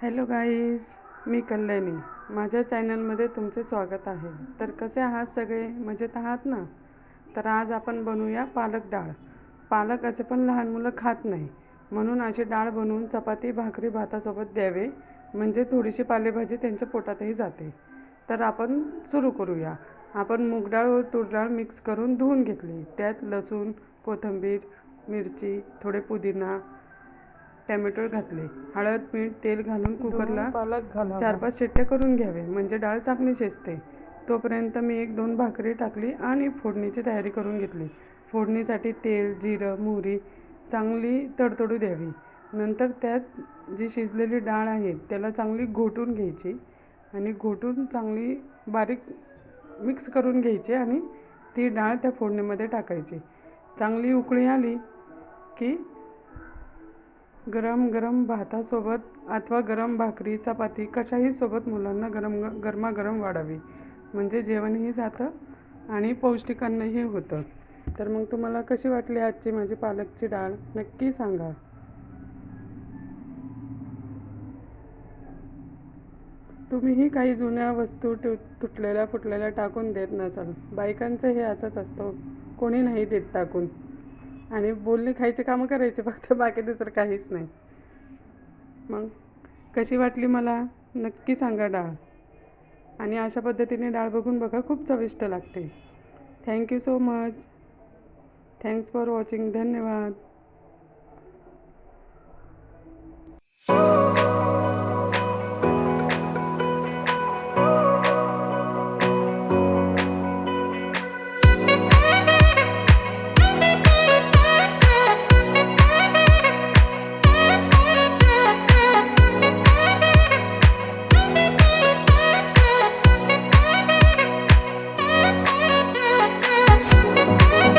Hello guys, मी कल्याणी. माझ्या चॅनलमध्ये तुमचे स्वागत आहे. तर कसे आहात सगळे? मजेत आहात ना? तर आज आपण बनवूया पालक डाळ. पालक असे पण लहान मुलं खात नाही, म्हणून अशी डाळ बनवून चपाती भाकरी भातासोबत द्यावे, म्हणजे थोडीशी पालेभाजी त्यांच्या पोटातही जाते. तर आपण सुरू करूया. आपण मूग डाळ व तूर डाळ मिक्स करून धुवून घेतली. त्यात लसूण, कोथिंबीर, मिरची, थोडे पुदिना, टॅमॅटो घातले. हळद, मीठ, तेल घालून कुकरला 4-5 शिट्ट्या करून घ्यावे, म्हणजे डाळ चांगली शिजते. तोपर्यंत मी 1-2 भाकरी टाकली आणि फोडणीची तयारी करून घेतली. फोडणीसाठी तेल, जिरं, मोहरी चांगली तडतडू द्यावी. नंतर त्यात जी शिजलेली डाळ आहे त्याला चांगली घोटून घ्यायची आणि घोटून चांगली बारीक मिक्स करून घ्यायची आणि ती डाळ त्या फोडणीमध्ये टाकायची. चांगली उकळी आली की गरम गरम भातासोबत अथवा गरम भाकरी चपाती कशाही सोबत मुलांना गरमागरम वाढावी, म्हणजे जेवणही जातं आणि पौष्टिक अन्नही होतं. तर मग तुम्हाला कशी वाटली आजची माझी पालकची डाळ नक्की सांगा. तुम्हीही काही जुन्या वस्तू तुटलेल्या फुटलेल्या टाकून देत नसाल. बायकांचं हे असंच असतं, कोणी नाही देत टाकून आणि बोलणी खायचे कामं करायचे फक्त, बाकी दुसरं काहीच नाही. मग कशी वाटली मला नक्की सांगा डाळ. आणि अशा पद्धतीने डाळ बघून बघा, खूप चविष्ट लागते. Thank you so much. Thanks for watching. धन्यवाद.